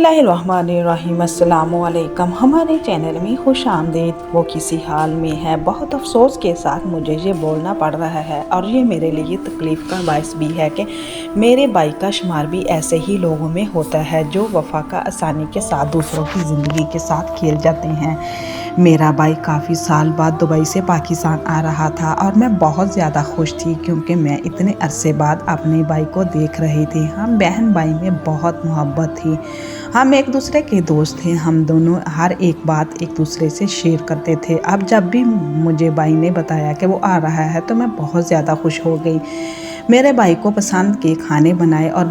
बिस्मिल्लाहिर्रहमानिर्रहीम अस्सलामुअलैकुम। हमारे चैनल में खुश आमदीद। वो किसी हाल में है, बहुत अफसोस के साथ मुझे ये बोलना पड़ रहा है और ये मेरे लिए तकलीफ़ का बायस भी है कि मेरे भाई का शुमार भी ऐसे ही लोगों में होता है जो वफा का आसानी के साथ दूसरों की ज़िंदगी के साथ खेल जाते हैं। मेरा भाई काफ़ी साल बाद दुबई से पाकिस्तान आ रहा था और मैं बहुत ज़्यादा खुश थी क्योंकि मैं इतने अरसे बाद अपने भाई को देख रही थी। हम बहन भाई में बहुत मोहब्बत थी, हम एक दूसरे के दोस्त थे, हम दोनों हर एक बात एक दूसरे से शेयर करते थे। अब जब भी मुझे भाई ने बताया कि वो आ रहा है तो मैं बहुत ज़्यादा खुश हो गई। मेरे भाई को पसंद के खाने बनाए और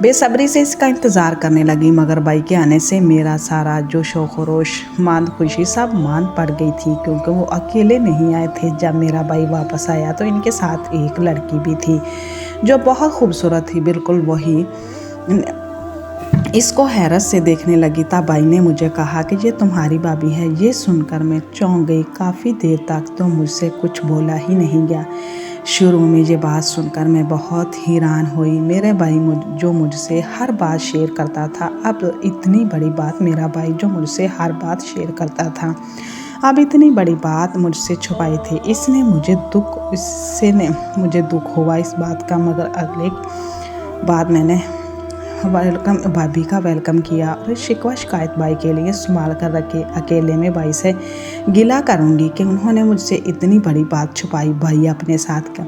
बेसब्री से इसका इंतज़ार करने लगी, मगर भाई के आने से मेरा सारा जो शौक़ खरोश मांद खुशी सब मांद पड़ गई थी क्योंकि वो अकेले नहीं आए थे। जब मेरा भाई वापस आया तो इनके साथ एक लड़की भी थी जो बहुत खूबसूरत थी, बिल्कुल वही। इसको हैरत से देखने लगी। तब भाई ने मुझे कहा कि ये तुम्हारी भाभी है। ये सुनकर मैं चौंक गई। काफ़ी देर तक तो मुझसे कुछ बोला ही नहीं गया। शुरू में ये बात सुनकर मैं बहुत हैरान हुई। मेरे भाई जो मुझसे हर बात शेयर करता था, अब इतनी बड़ी बात मेरा भाई जो मुझसे हर बात शेयर करता था, अब इतनी बड़ी बात मुझसे छुपाई थी। इससे मुझे दुख हुआ इस बात का, मगर अगले बाद मैंने भाभी का वेलकम किया और शिकवा शिकायत भाई के लिए संभाल कर रखे। अकेले में भाई से गिला करूँगी कि उन्होंने मुझसे इतनी बड़ी बात छुपाई। भाई अपने साथ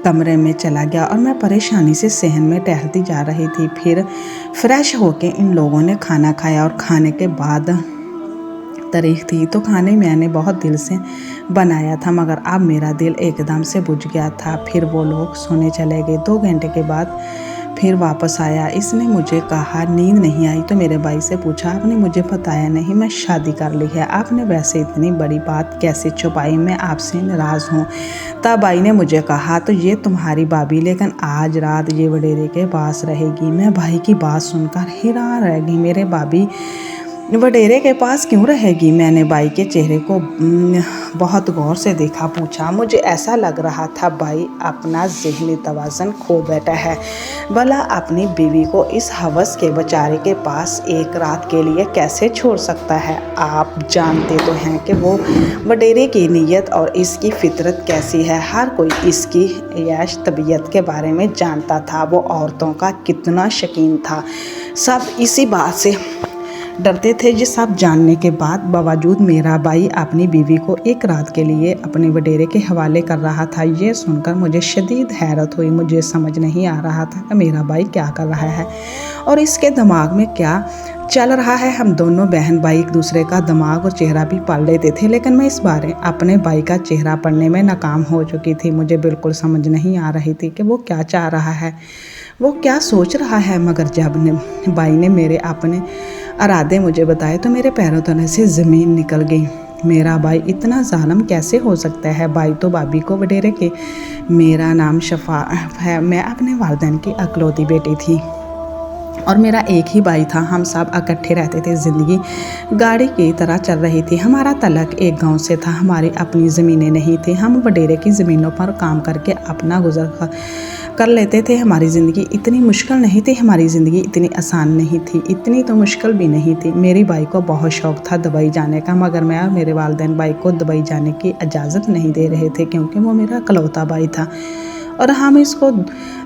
कमरे में चला गया और मैं परेशानी से सहन में टहलती जा रही थी। फिर फ्रेश होके इन लोगों ने खाना खाया और खाने के बाद तारीख थी तो खाने मैंने बहुत दिल से बनाया था, मगर अब मेरा दिल एकदम से बुझ गया था। फिर वो लोग सोने चले गए। 2 घंटे के बाद फिर वापस आया। इसने मुझे कहा नींद नहीं आई तो मेरे भाई से पूछा, आपने मुझे बताया नहीं मैं शादी कर ली है, आपने वैसे इतनी बड़ी बात कैसे छुपाई, मैं आपसे नाराज़ हूँ। तब भाई ने मुझे कहा तो ये तुम्हारी भाभी लेकिन आज रात ये वडेरे के पास रहेगी। मैं भाई की बात सुनकर हैरान रह गई। मेरे भाभी वडेरे के पास क्यों रहेगी? मैंने भाई के चेहरे को बहुत गौर से देखा। पूछा, मुझे ऐसा लग रहा था भाई अपना ज़हनी तवाज़ुन खो बैठा है। भला अपनी बीवी को इस हवस के बेचारे के पास एक रात के लिए कैसे छोड़ सकता है? आप जानते तो हैं कि वो वडेरे की नीयत और इसकी फितरत कैसी है। हर कोई इसकी ऐश तबीयत के बारे में जानता था। वो औरतों का कितना शौकीन था। सब इसी बात से डरते थे। ये सब जानने के बावजूद मेरा भाई अपनी बीवी को एक रात के लिए अपने वडेरे के हवाले कर रहा था। ये सुनकर मुझे शदीद हैरत हुई। मुझे समझ नहीं आ रहा था कि मेरा भाई क्या कर रहा है और इसके दिमाग में क्या चल रहा है। हम दोनों बहन भाई एक दूसरे का दिमाग और चेहरा भी पढ़ लेते थे, लेकिन मैं इस बारे अपने भाई का चेहरा पढ़ने में नाकाम हो चुकी थी। मुझे बिल्कुल समझ नहीं आ रही थी कि वो क्या चाह रहा है, वो क्या सोच रहा है। मगर जब भाई ने मेरे अपने इरादे मुझे बताए तो मेरे पैरों तले से ज़मीन निकल गई। मेरा भाई इतना जालिम कैसे हो सकता है? भाई तो भाभी को वडेरे के। मेरा नाम शफा है। मैं अपने वालिदैन की अकलौती बेटी थी और मेरा एक ही भाई था। हम सब इकट्ठे रहते थे। ज़िंदगी गाड़ी की तरह चल रही थी। हमारा तलक एक गांव से था। हमारी अपनी ज़मीनें नहीं थी। हम वडेरे की ज़मीनों पर काम करके अपना गुजर कर लेते थे। हमारी ज़िंदगी इतनी मुश्किल नहीं थी, हमारी ज़िंदगी इतनी आसान नहीं थी, इतनी तो मुश्किल भी नहीं थी। मेरे भाई को बहुत शौक़ था दुबई जाने का, मगर मैं और मेरे वालिदैन भाई को दुबई जाने की इजाज़त नहीं दे रहे थे क्योंकि वो मेरा इकलौता भाई था और हम इसको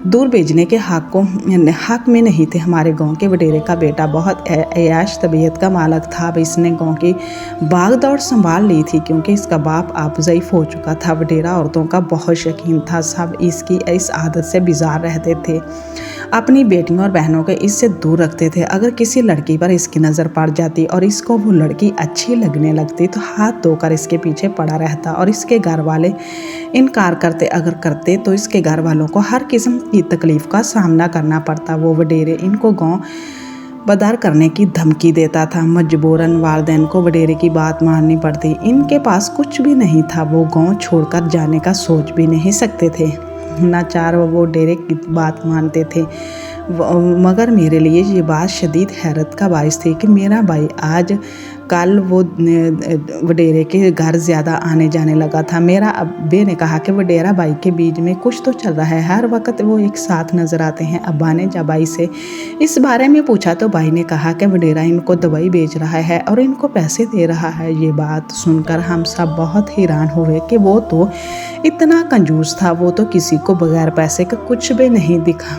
दूर भेजने के हक में नहीं थे। हमारे गांव के वडेरे का बेटा बहुत ऐश तबीयत का मालिक था। अब इसने गांव की भाग दौड़ संभाल ली थी क्योंकि इसका बाप आप ज़ईफ़ हो चुका था। वडेरा औरतों का बहुत शौकीन था। सब इसकी इस आदत से बेजार रहते थे, अपनी बेटियों और बहनों को इससे दूर रखते थे। अगर किसी लड़की पर इसकी नज़र पड़ जाती और इसको वो लड़की अच्छी लगने लगती तो हाथ धोकर इसके पीछे पड़ा रहता और इसके घर वाले इनकार करते तो इसके घर वालों को हर किस्म की तकलीफ़ का सामना करना पड़ता। वो वडेरे इनको गांव बदर करने की धमकी देता था। मजबूरन वालिदैन को वडेरे की बात माननी पड़ती। इनके पास कुछ भी नहीं था। वो गांव छोड़कर जाने का सोच भी नहीं सकते थे। नाचार वो वडेरे की बात मानते थे। मगर मेरे लिए ये बात शदीद हैरत का बाइस थी कि मेरा भाई आज कल वो वडेरे के घर ज़्यादा आने जाने लगा था। मेरा अब्बे ने कहा कि वडेरा भाई के बीच में कुछ तो चल रहा है, हर वक्त वो एक साथ नज़र आते हैं। अब्बा ने जब भाई से इस बारे में पूछा तो भाई ने कहा कि वडेरा इनको दवाई बेच रहा है और इनको पैसे दे रहा है। ये बात सुनकर हम सब बहुत हैरान हुए कि वो तो इतना कंजूस था, वो तो किसी को बगैर पैसे का कुछ भी नहीं दिखा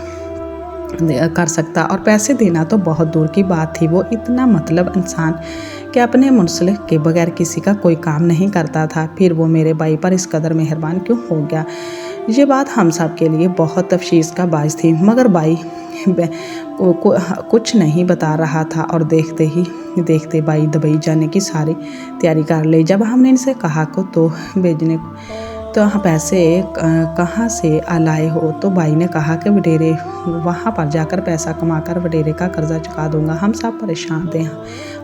कर सकता और पैसे देना तो बहुत दूर की बात थी। वो इतना मतलब इंसान कि अपने मुंसलिक के बगैर किसी का कोई काम नहीं करता था। फिर वो मेरे भाई पर इस कदर मेहरबान क्यों हो गया? ये बात हम सब के लिए बहुत तफशीश का बायस थी, मगर भाई कुछ नहीं बता रहा था और देखते ही देखते भाई दुबई जाने की सारी तैयारी कर ली। जब हमने इनसे कहा को तो भेजने तो पैसे कहाँ से लाए हो, तो भाई ने कहा कि वडेरे वहाँ पर जाकर पैसा कमाकर वडेरे का कर्जा चुका दूंगा। हम सब परेशान थे,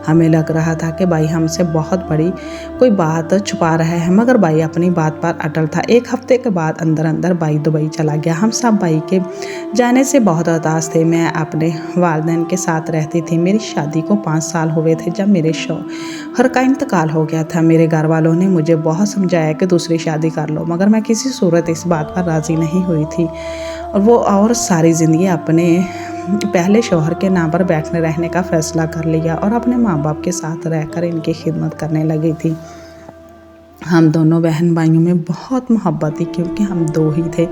हमें लग रहा था कि भाई हमसे बहुत बड़ी कोई बात छुपा रहा है, मगर भाई अपनी बात पर अटल था। एक हफ्ते के बाद अंदर अंदर भाई दुबई चला गया। हम सब भाई के जाने से बहुत उदास थे। मैं अपने वालिदैन के साथ रहती थी। मेरी शादी को 5 साल हुए थे जब मेरे शौहर का इंतकाल हो गया था। मेरे घर वालों ने मुझे बहुत समझाया कि दूसरी शादी कर लो, मगर मैं किसी सूरत इस बात पर राज़ी नहीं हुई थी और सारी ज़िंदगी अपने पहले शौहर के नाम पर बैठने रहने का फ़ैसला कर लिया और अपने माँ बाप के साथ रहकर इनकी खिदमत करने लगी थी। हम दोनों बहन भाइयों में बहुत मोहब्बत थी क्योंकि हम 2 ही थे,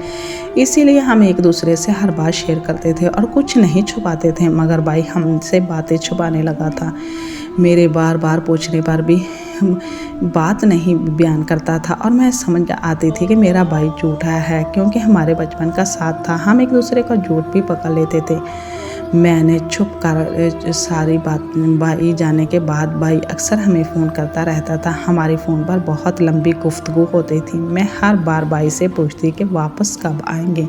इसीलिए हम एक दूसरे से हर बात शेयर करते थे और कुछ नहीं छुपाते थे। मगर भाई हमसे बातें छुपाने लगा था। मेरे बार बार पूछने पर भी बात नहीं बयान करता था और मैं समझ आती थी कि मेरा भाई झूठा है, क्योंकि हमारे बचपन का साथ था। हम एक दूसरे का झूठ भी पकड़ लेते थे। मैंने छुप कर सारी बात भाई जाने के बाद भाई अक्सर हमें फ़ोन करता रहता था। हमारे फ़ोन पर बहुत लंबी गुफ्तगू होती थी। मैं हर बार भाई से पूछती कि वापस कब आएंगे।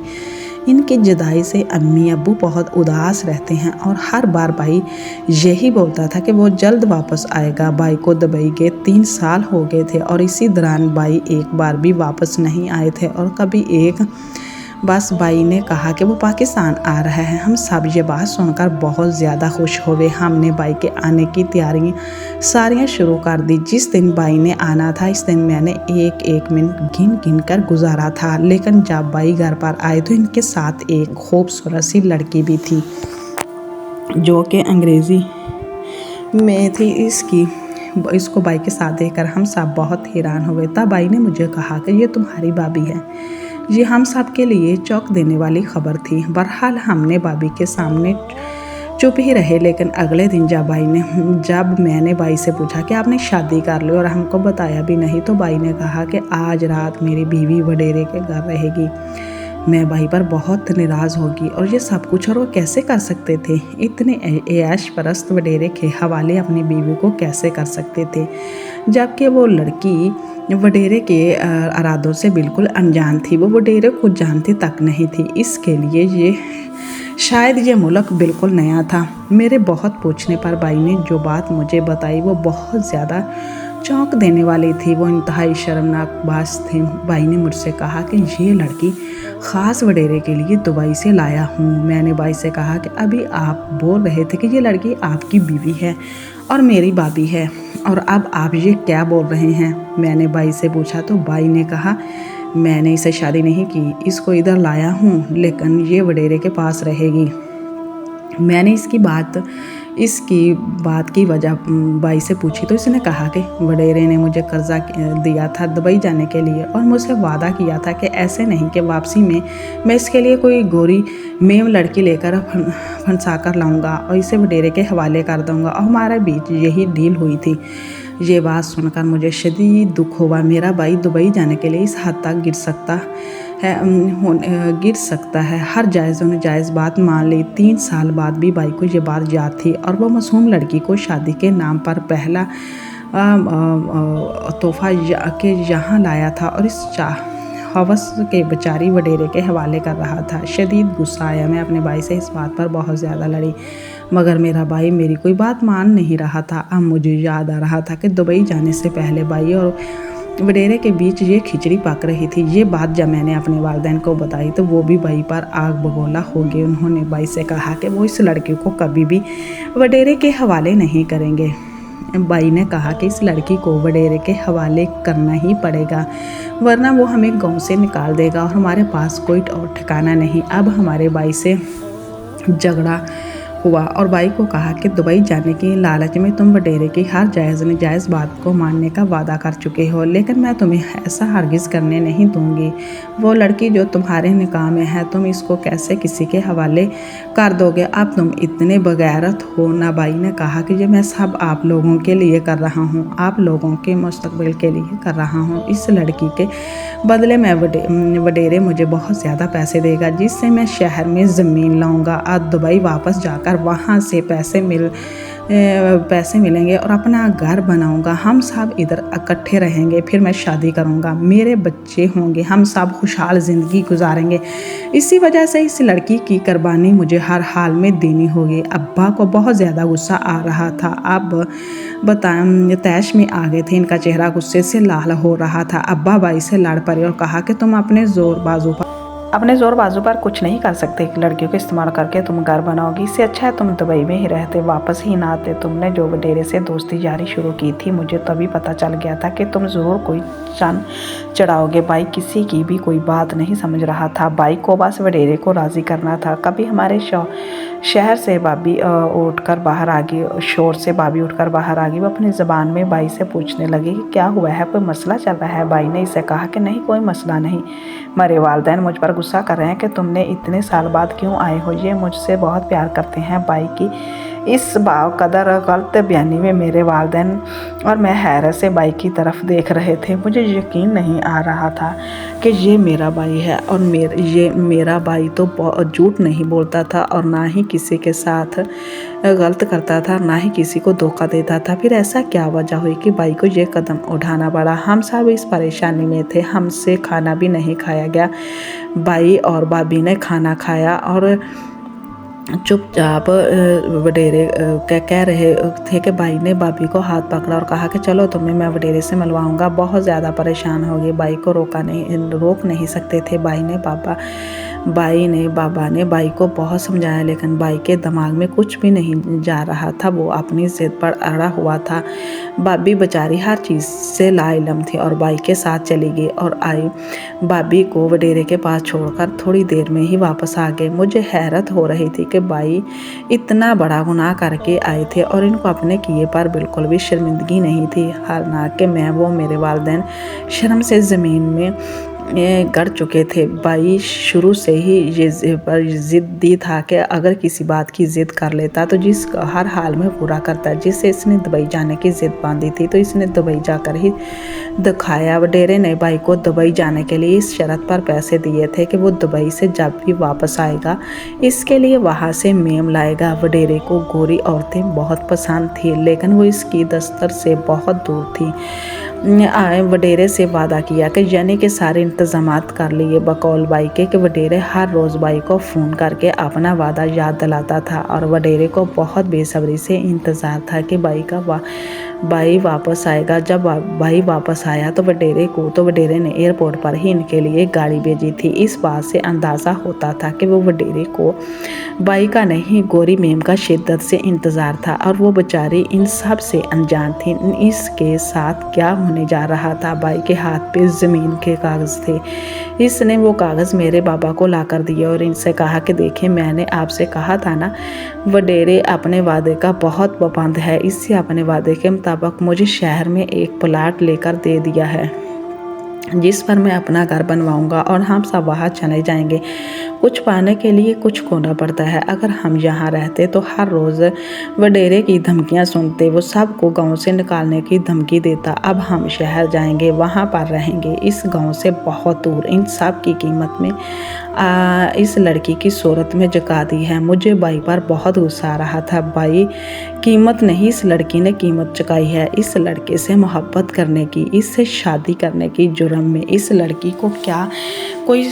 इनकी जुदाई से अम्मी अब्बू बहुत उदास रहते हैं और हर बार भाई यही बोलता था कि वो जल्द वापस आएगा। भाई को दुबई के 3 साल हो गए थे और इसी दौरान भाई एक बार भी वापस नहीं आए थे और कभी एक बस भाई ने कहा कि वो पाकिस्तान आ रहा है। हम सब ये बात सुनकर बहुत ज़्यादा खुश हुए। हमने भाई के आने की तैयारियां सारियां शुरू कर दी। जिस दिन भाई ने आना था इस दिन मैंने एक एक मिनट गिन गिन कर गुजारा था, लेकिन जब भाई घर पर आए तो इनके साथ एक खूबसूरत सी लड़की भी थी जो कि अंग्रेज़ी में थी। इसको भाई के साथ देखकर हम सब बहुत हैरान हुए। तब भाई ने मुझे कहा कि ये तुम्हारी भाभी है। ये हम सब के लिए चौंक देने वाली खबर थी। बहरहाल हमने भाभी के सामने चुप ही रहे, लेकिन अगले दिन जब मैंने भाई से पूछा कि आपने शादी कर ली और हमको बताया भी नहीं, तो भाई ने कहा कि आज रात मेरी बीवी वडेरे के घर रहेगी। मैं भाई पर बहुत नाराज़ होगी और ये सब कुछ, और वो कैसे कर सकते थे? इतने ऐश परस्त वडेरे के हवाले अपनी बीवी को कैसे कर सकते थे, जबकि वो लड़की वडेरे के इरादों से बिल्कुल अनजान थी। वो वडेरे को जानती तक नहीं थी। इसके लिए शायद ये मुल्क बिल्कुल नया था। मेरे बहुत पूछने पर भाई ने जो बात मुझे बताई वो बहुत ज़्यादा चौंक देने वाली थी। वो इंतहाई शर्मनाक बात थी। भाई ने मुझसे कहा कि ये लड़की ख़ास वडेरे के लिए दुबई से लाया हूँ। मैंने भाई से कहा कि अभी आप बोल रहे थे कि ये लड़की आपकी बीवी है और मेरी भाभी है, और अब आप ये क्या बोल रहे हैं? मैंने भाई से पूछा तो भाई ने कहा मैंने इसे शादी नहीं की, इसको इधर लाया हूँ, लेकिन ये वडेरे के पास रहेगी। मैंने इसकी बात की वजह भाई से पूछी तो इसने कहा कि वडेरे ने मुझे कर्जा दिया था दुबई जाने के लिए और मुझसे वादा किया था कि ऐसे नहीं कि वापसी में मैं इसके लिए कोई गोरी मेम लड़की लेकर फंसा कर लाऊंगा और इसे वडेरे के हवाले कर दूंगा, और हमारे बीच यही डील हुई थी। ये बात सुनकर मुझे शदीद दुख हुआ। मेरा भाई दुबई जाने के लिए इस हद तक गिर सकता है। हर जायज़ ने जायज़ बात मान ली। 3 साल बाद भी भाई को ये बात याद थी और वो मासूम लड़की को शादी के नाम पर पहला तोहफा के यहाँ लाया था और इस हवस के बेचारी वडेरे के हवाले कर रहा था। शदीद गुस्सा आया। मैं अपने भाई से इस बात पर बहुत ज़्यादा लड़ी, मगर मेरा भाई मेरी कोई बात मान नहीं रहा था। अब मुझे याद आ रहा था कि दुबई जाने से पहले भाई और वडेरे के बीच ये खिचड़ी पक रही थी। ये बात जब मैंने अपने वालिदैन को बताई तो वो भी बाई पर आग बगोला हो गए। उन्होंने बाई से कहा कि वो इस लड़की को कभी भी वडेरे के हवाले नहीं करेंगे। बाई ने कहा कि इस लड़की को वडेरे के हवाले करना ही पड़ेगा, वरना वो हमें गांव से निकाल देगा और हमारे पास कोई और ठिकाना नहीं। अब हमारे बाई से झगड़ा हुआ और बाई को कहा कि दुबई जाने की लालच में तुम वडेरे की हर जायज़ नाजायज़ बात को मानने का वादा कर चुके हो, लेकिन मैं तुम्हें ऐसा हरगिज़ करने नहीं दूंगी। वो लड़की जो तुम्हारे निकाह में है, तुम इसको कैसे किसी के हवाले कर दोगे? अब तुम इतने बगैरत हो ना। बाई ने कहा कि ये मैं सब आप लोगों के लिए कर रहा हूँ, आप लोगों के मुस्तकबिल के लिए कर रहा हूँ। इस लड़की के बदले में वडेरे मुझे बहुत ज़्यादा पैसे देगा, जिससे मैं शहर में ज़मीन लाऊंगा और दुबई वापस जाकर वहाँ से पैसे मिलेंगे और अपना घर बनाऊंगा। हम सब इधर इकट्ठे रहेंगे, फिर मैं शादी करूंगा, मेरे बच्चे होंगे, हम सब खुशहाल ज़िंदगी गुजारेंगे। इसी वजह से इस लड़की की कुर्बानी मुझे हर हाल में देनी होगी। अब्बा को बहुत ज़्यादा गुस्सा आ रहा था। अब तैश में आ गए थे। इनका चेहरा गुस्से से लाल हो रहा था। अब्बा बाई से लड़ पड़े और कहा कि तुम अपने ज़ोर बाजू पर कुछ नहीं कर सकते। लड़कियों को इस्तेमाल करके तुम घर बनाओगी। इससे अच्छा है तुम दुबई में ही रहते, वापस ही ना आते। तुमने जो वडेरे से दोस्ती जारी शुरू की थी, मुझे तभी पता चल गया था कि तुम ज़रूर कोई चांद चढ़ाओगे। बाई किसी की भी कोई बात नहीं समझ रहा था। बाई को बस वडेरे को राज़ी करना था। कभी हमारे शहर से भाभी उठकर बाहर आ गई, शोर से भाभी उठकर बाहर आ गई। वो अपनी ज़बान में बाई से पूछने लगी कि क्या हुआ है, कोई मसला चल रहा है? बाई ने इसे कहा कि नहीं, कोई मसला नहीं। मेरे वालिदैन मुझ पर गुस्सा कर रहे हैं कि तुमने इतने साल बाद क्यों आए हो। ये मुझसे बहुत प्यार करते हैं। बाई की इस बाकदर गलत बयानी में मेरे वालिदैन और मैं हैरत से बाई की तरफ देख रहे थे। मुझे यकीन नहीं आ रहा था कि ये मेरा भाई है और मेरा भाई तो झूठ नहीं बोलता था और ना ही किसी के साथ गलत करता था, ना ही किसी को धोखा देता था। फिर ऐसा क्या वजह हुई कि भाई को ये कदम उठाना पड़ा? हम सब इस परेशानी में थे। हमसे खाना भी नहीं खाया गया। भाई और भाभी ने खाना खाया और चुपचाप वडेरे कह रहे थे कि भाई ने भाभी को हाथ पकड़ा और कहा कि चलो तुम्हें मैं वडेरे से मिलवाऊंगा। बहुत ज़्यादा परेशान हो गए। भाई को रोक नहीं सकते थे। बाई ने बाबा ने बाई को बहुत समझाया, लेकिन बाई के दिमाग में कुछ भी नहीं जा रहा था। वो अपनी जिद पर अड़ा हुआ था। भाभी बेचारी हर चीज़ से लाइलम थी और बाई के साथ चली गई और आई। भाभी को वडेरे के पास छोड़कर थोड़ी देर में ही वापस आ गए। मुझे हैरत हो रही थी कि बाई इतना बड़ा गुनाह करके आए थे और इनको अपने किए पर बिल्कुल भी शर्मिंदगी नहीं थी। हालांकि मेरे वालिदैन शर्म से ज़मीन में गड़ चुके थे। बाई शुरू से ही ये ज़िद्दी था कि अगर किसी बात की ज़िद कर लेता तो जिसका हर हाल में पूरा करता। जिससे इसने दुबई जाने की ज़िद बांधी थी तो इसने दुबई जाकर ही दिखाया। वडेरे ने बाई को दुबई जाने के लिए इस शर्त पर पैसे दिए थे कि वो दुबई से जब भी वापस आएगा इसके लिए वहाँ से मेम लाएगा। वडेरे को गोरी औरतें बहुत पसंद थी, लेकिन वो इसकी दस्तर से बहुत दूर थी। वडेरे से वादा किया कि यानी के सारे इंतज़ामात कर लिए बकौल बाई के कि वडेरे हर रोज़ बाई को फ़ोन करके अपना वादा याद दिलाता था और वडेरे को बहुत बेसब्री से इंतज़ार था कि बाई वापस आएगा। जब बाई वापस आया तो वडेरे ने एयरपोर्ट पर ही इनके लिए गाड़ी भेजी थी। इस बात से अंदाज़ा होता था कि वो वडेरे को बाई का नहीं गोरी मेम का शिद्दत से इंतज़ार था और वो बेचारी इन सब से अनजान थी। इसके साथ क्या होने जा रहा था? बाई के हाथ पे ज़मीन के कागज़ थे। इसने वो कागज़ मेरे बाबा को ला कर दिए और इनसे कहा कि देखिए, मैंने आपसे कहा था ना, वडेरे अपने वादे का बहुत पाबंद है। इससे अपने वादे के मुताबिक मुझे शहर में एक प्लाट लेकर दे दिया है जिस पर मैं अपना घर बनवाऊंगा और हम सब वहाँ चले जाएंगे। कुछ पाने के लिए कुछ खोना पड़ता है। अगर हम यहाँ रहते तो हर रोज़ वडेरे की धमकियाँ सुनते। वो सबको गांव से निकालने की धमकी देता। अब हम शहर जाएंगे, वहाँ पर रहेंगे, इस गांव से बहुत दूर। इन सब की कीमत में इस लड़की की सूरत में जगा दी है। मुझे बाई पर बहुत गुस्सा आ रहा था। बाई कीमत नहीं, इस लड़की ने कीमत चुकाई है। इस लड़के से मोहब्बत करने की, इससे शादी करने की जुर्म क्रम में इस लड़की को क्या कोई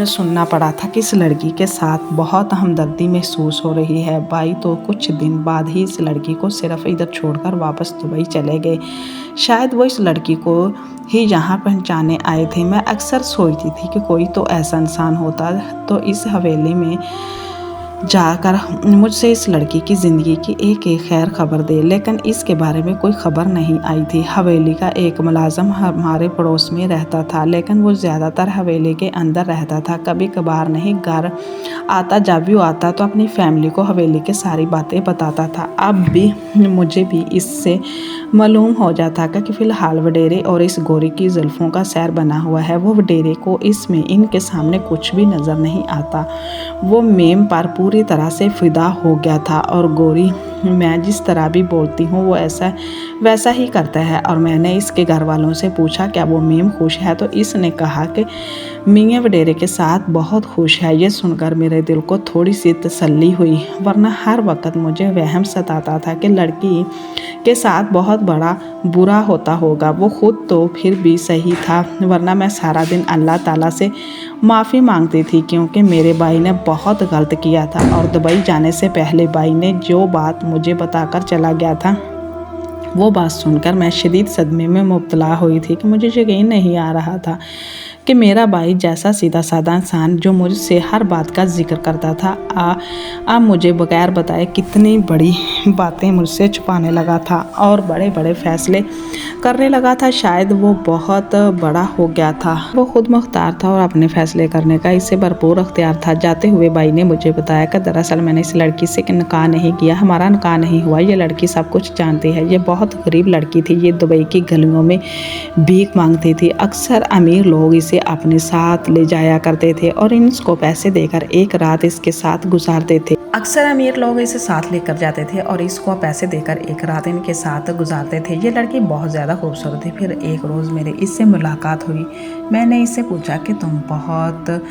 सुनना पड़ा था कि इस लड़की के साथ बहुत हमदर्दी महसूस हो रही है। भाई तो कुछ दिन बाद ही इस लड़की को सिर्फ इधर छोड़कर वापस दुबई चले गए। शायद वो इस लड़की को ही यहाँ पहचाने आए थे। मैं अक्सर सोचती थी कि कोई तो ऐसा इंसान होता तो इस हवेली में जाकर मुझसे इस लड़की की ज़िंदगी की एक एक खैर खबर दे, लेकिन इसके बारे में कोई खबर नहीं आई थी। हवेली का एक मुलाजम हमारे पड़ोस में रहता था, लेकिन वो ज़्यादातर हवेली के अंदर रहता था। कभी कभार नहीं घर आता, जब भी आता तो अपनी फैमिली को हवेली की सारी बातें बताता था। अब भी मुझे भी इससे मालूम हो जाता कि फ़िलहाल वडेरे और इस गोरी की जुल्फ़ों का सैर बना हुआ है। वो वडेरे को इसमें इनके सामने कुछ भी नज़र नहीं आता। वो मेम पर पूरी तरह से फिदा हो गया था और गोरी मैं जिस तरह भी बोलती हूँ वो ऐसा वैसा ही करता है। और मैंने इसके घर वालों से पूछा क्या वो मेम खुश है, तो इसने कहा कि मियाँ वडेरे के साथ बहुत खुश है। ये सुनकर मेरे दिल को थोड़ी सी तसल्ली हुई, वरना हर वक्त मुझे वहम सताता था कि लड़की के साथ बहुत बड़ा बुरा होता होगा। वो खुद तो फिर भी सही था, वरना मैं सारा दिन अल्लाह ताला से माफ़ी मांगती थी, क्योंकि मेरे भाई ने बहुत गलत किया था। और दुबई जाने से पहले भाई ने जो बात मुझे बताकर चला गया था, वो बात सुनकर मैं शदीद सदमे में मुब्तला हुई थी कि मुझे यकीन नहीं आ रहा था कि मेरा भाई जैसा सीधा साधा इंसान जो मुझसे हर बात का जिक्र करता था, अब मुझे बगैर बताए कितनी बड़ी बातें मुझसे छुपाने लगा था और बड़े बड़े फैसले करने लगा था। शायद वो बहुत बड़ा हो गया था। वो खुद मुख्तार था और अपने फैसले करने का इससे भरपूर अख्तियार था। जाते हुए भाई ने मुझे बताया कि दरअसल मैंने इस लड़की से निकाह नहीं किया, हमारा निकाह नहीं हुआ। ये लड़की सब कुछ जानती है। ये बहुत गरीब लड़की थी। ये दुबई की गलियों में भीख मांगती थी। अक्सर अमीर लोग इसे अपने साथ ले जाया करते थे और इसको पैसे देकर एक रात इसके साथ गुजारते थे। अक्सर अमीर लोग इसे साथ लेकर जाते थे और इसको पैसे देकर एक रात इनके साथ गुजारते थे। ये लड़की बहुत ज़्यादा खूबसूरत थी। फिर एक रोज़ मेरी इससे मुलाकात हुई। मैंने इससे पूछा कि तुम बहुत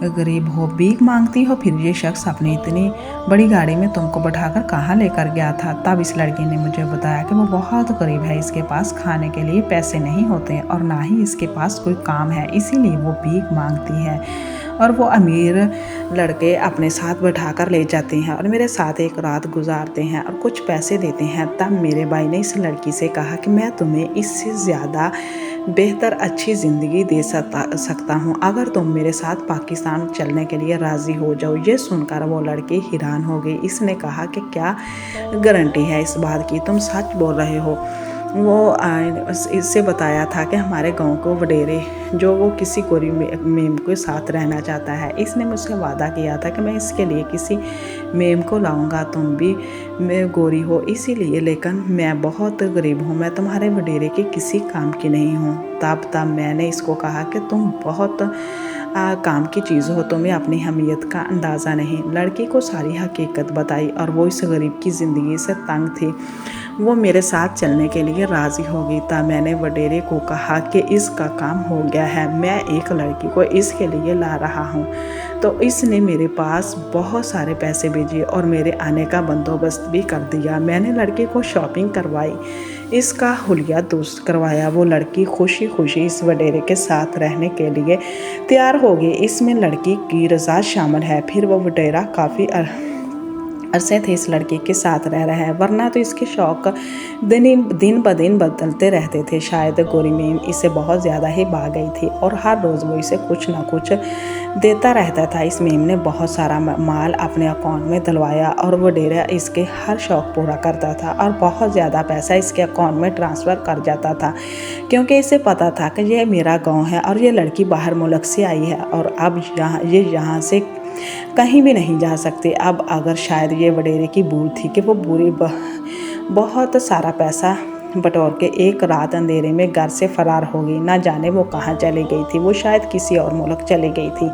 गरीब हो, भीख मांगती हो, फिर ये शख्स अपनी इतनी बड़ी गाड़ी में तुमको बैठाकर कहाँ लेकर गया था? तब इस लड़की ने मुझे बताया कि वो बहुत गरीब है, इसके पास खाने के लिए पैसे नहीं होते और ना ही इसके पास कोई काम है, इसीलिए वो भीख मांगती है और वो अमीर लड़के अपने साथ बैठाकर ले जाते हैं और मेरे साथ एक रात गुजारते हैं और कुछ पैसे देते हैं। तब मेरे भाई ने इस लड़की से कहा कि मैं तुम्हें इससे ज़्यादा बेहतर अच्छी ज़िंदगी दे सकता हूँ अगर तुम मेरे साथ पाकिस्तान चलने के लिए राज़ी हो जाओ। ये सुनकर वो लड़की हैरान हो गई। इसने कहा कि क्या गारंटी है इस बात की, तुम सच बोल रहे हो? वो इससे बताया था कि हमारे गांव को वडेरे जो वो किसी गोरी मेम के साथ रहना चाहता है। इसने मुझसे वादा किया था कि मैं इसके लिए किसी मेम को लाऊंगा, तुम भी मैं गोरी हो इसीलिए, लेकिन मैं बहुत गरीब हूँ, मैं तुम्हारे वडेरे के किसी काम की नहीं हूँ। तब मैंने इसको कहा कि तुम बहुत काम की चीज़ हो, तुम्हें अपनी अहमियत का अंदाज़ा नहीं। लड़की को सारी हकीकत बताई और वो इस गरीब की ज़िंदगी से तंग थी। वो मेरे साथ चलने के लिए राज़ी हो गई। तब मैंने वडेरे को कहा कि इसका काम हो गया है, मैं एक लड़की को इसके लिए ला रहा हूँ। तो इसने मेरे पास बहुत सारे पैसे भेजे और मेरे आने का बंदोबस्त भी कर दिया। मैंने लड़की को शॉपिंग करवाई, इसका हुलिया दुरुस्त करवाया। वो लड़की खुशी खुशी इस वडेरे के साथ रहने के लिए तैयार हो गई। इसमें लड़की की रज़ा शामिल है। फिर वो वडेरा काफ़ी अरसे थे इस लड़की के साथ रह रहा है, वरना तो इसके शौक़ दिन ब दिन बदलते रहते थे। शायद गोरी मेम इसे बहुत ज़्यादा ही भा गई थी और हर रोज़ वो इसे कुछ ना कुछ देता रहता था। इस मेम ने बहुत सारा माल अपने अकाउंट में डलवाया और वडेरा इसके हर शौक़ पूरा करता था और बहुत ज़्यादा पैसा इसके अकाउंट में ट्रांसफ़र कर जाता था, क्योंकि इसे पता था कि यह मेरा गाँव है और ये लड़की बाहर मुल्क से आई है और अब यहाँ से कहीं भी नहीं जा सकते। अब अगर शायद ये वडेरे की भूल थी कि वो बहुत सारा पैसा बटोर के एक रात अंधेरे में घर से फरार हो गई। ना जाने वो कहाँ चली गई थी, वो शायद किसी और मुल्क चली गई थी,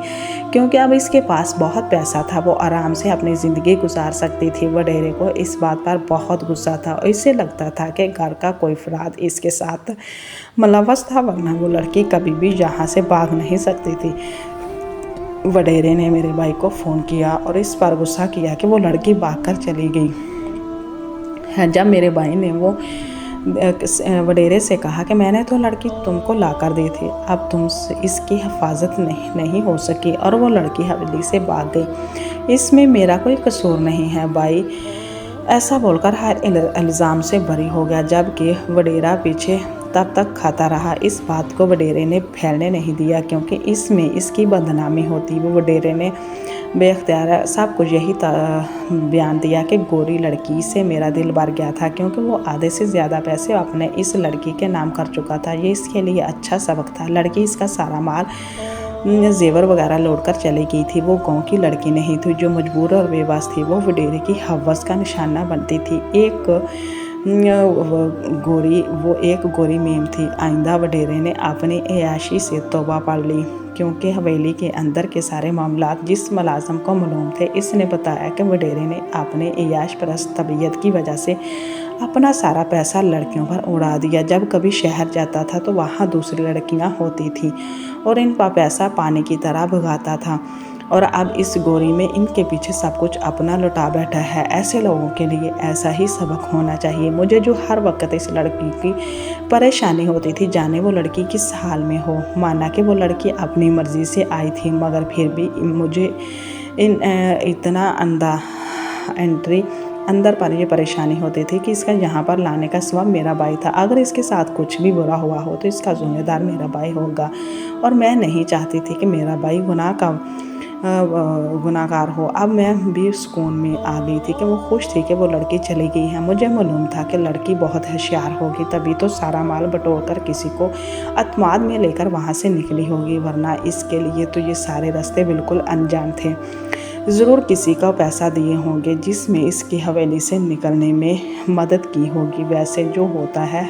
क्योंकि अब इसके पास बहुत पैसा था, वो आराम से अपनी ज़िंदगी गुजार सकती थी। वडेरे को इस बात पर बहुत गुस्सा था और इसे लगता था कि घर का कोई अफराद इसके साथ मुलव्वस था, वरना वो लड़की कभी भी यहाँ से भाग नहीं सकती थी। वडेरे ने मेरे भाई को फ़ोन किया और इस पर गुस्सा किया कि वो लड़की भागकर चली गई है। जब मेरे भाई ने वो वडेरे से कहा कि मैंने तो लड़की तुमको ला कर दी थी, अब तुमसे इसकी हिफाजत नहीं हो सकी और वो लड़की हवेली से भाग गई। इसमें मेरा कोई कसूर नहीं है। बाई ऐसा बोलकर हर इल्ज़ाम से बरी हो गया, जबकि वडेरा पीछे तब तक खाता रहा। इस बात को वडेरे ने फैलने नहीं दिया क्योंकि इसमें इसकी बदनामी होती। वो वडेरे ने बेख्तियार सब कुछ यही बयान दिया कि गोरी लड़की से मेरा दिल भर गया था क्योंकि वो आधे से ज़्यादा पैसे अपने इस लड़की के नाम कर चुका था। ये इसके लिए अच्छा सबक था। लड़की इसका सारा माल जेवर वगैरह लौट कर चली गई थी। वो गांव की लड़की नहीं थी जो मजबूर और बेबस थी। वो वडेरे की हवस का निशाना बनती थी। एक गोरी मेम थी। आइंदा वडेरे ने अपनी अयाशी से तौबा पढ़ ली क्योंकि हवेली के अंदर के सारे मामलात जिस मुलाज़म को मालूम थे। इसने बताया कि वडेरे ने अपने अयाश परस्त तबीयत की वजह से अपना सारा पैसा लड़कियों पर उड़ा दिया। जब कभी शहर जाता था तो वहाँ दूसरी लड़कियाँ होती थी और इन पर पैसा पानी की तरह भगाता था और अब इस गोरी में इनके पीछे सब कुछ अपना लुटा बैठा है। ऐसे लोगों के लिए ऐसा ही सबक होना चाहिए। मुझे जो हर वक्त इस लड़की की परेशानी होती थी, जाने वो लड़की किस हाल में हो। माना कि वो लड़की अपनी मर्ज़ी से आई थी, मगर फिर भी मुझे इतना अंदर पर ये परेशानी होती थी कि इसका यहाँ पर लाने का सबब मेरा भाई था। अगर इसके साथ कुछ भी बुरा हुआ हो तो इसका ज़िम्मेदार मेरा भाई होगा और मैं नहीं चाहती थी कि मेरा भाई गुनाहगार हो। अब मैं भी सुकून में आ गई थी कि वो खुश थी कि वो लड़की चली गई है। मुझे मालूम था कि लड़की बहुत होशियार होगी, तभी तो सारा माल बटोर कर किसी को अतमाद में लेकर वहाँ से निकली होगी, वरना इसके लिए तो ये सारे रास्ते बिल्कुल अनजान थे। ज़रूर किसी का पैसा दिए होंगे जिसमें इसकी हवेली से निकलने में मदद की होगी। वैसे जो होता है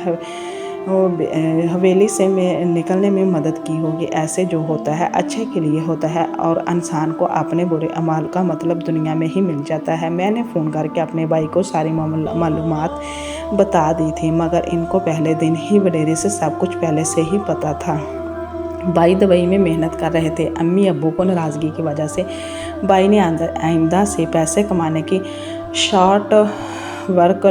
हवेली से निकलने में मदद की होगी। ऐसे जो होता है अच्छे के लिए होता है और इंसान को अपने बुरे अमाल का मतलब दुनिया में ही मिल जाता है। मैंने फ़ोन करके अपने भाई को सारी मालूमात बता दी थी, मगर इनको पहले दिन ही वडेरे से सब कुछ पहले से ही पता था। भाई दुबई में मेहनत कर रहे थे। अम्मी अब्बू को नाराज़गी की वजह से भाई ने आइंदा से पैसे कमाने की शॉर्ट वर्क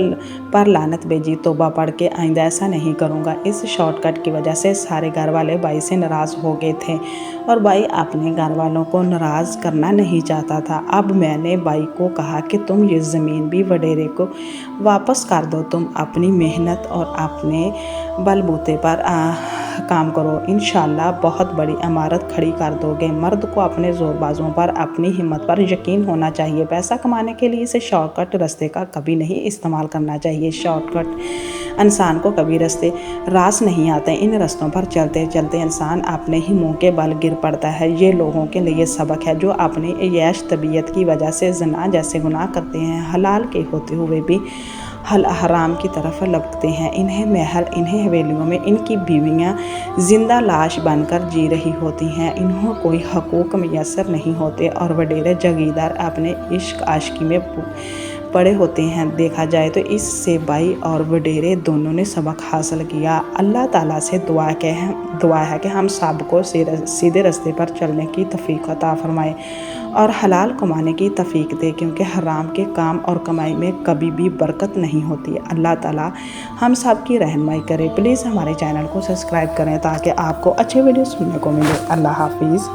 पर लानत भेजी। तौबा पढ़ के आइंदा ऐसा नहीं करूँगा। इस शॉर्टकट की वजह से सारे घर वाले भाई से नाराज़ हो गए थे और भाई अपने घर वालों को नाराज़ करना नहीं चाहता था। अब मैंने भाई को कहा कि तुम ये ज़मीन भी वडेरे को वापस कर दो। तुम अपनी मेहनत और अपने बलबूते पर काम करो, इंशाल्लाह बहुत बड़ी इमारत खड़ी कर दोगे। मर्द को अपने जोरबाजों पर, अपनी हिम्मत पर यकीन होना चाहिए। पैसा कमाने के लिए इसे शॉर्टकट रास्ते का कभी नहीं इस्तेमाल करना चाहिए। शॉर्टकट इंसान को कभी रास नहीं आते। इन रास्तों पर चलते चलते इंसान अपने ही मुंह के बल गिर पड़ता है। ये लोगों के लिए सबक है जो अपनी ऐश तबीयत की वजह से ज़िना जैसे गुनाह करते हैं, हलाल के होते हुए भी हराम की तरफ लपकते हैं। इन्हें हवेलियों में इनकी बीवियां जिंदा लाश बनकर जी रही होती हैं। इन्हों कोई हकूक़ मैसर नहीं होते और वडेरे जागीरदार अपने इश्क आशिकी में पड़े होते हैं। देखा जाए तो इससे भाई और वडेरे दोनों ने सबक हासिल किया। अल्लाह ताला से दुआ है कि हम सबको सीधे रास्ते पर चलने की तौफीक अता फरमाए और हलाल कमाने की तौफीक दे, क्योंकि हराम के काम और कमाई में कभी भी बरकत नहीं होती। अल्लाह ताला हम सब की रहनुमाई करे। प्लीज़ हमारे चैनल को सब्सक्राइब करें ताकि आपको अच्छे वीडियो सुनने को मिले। अल्लाह हाफिज़।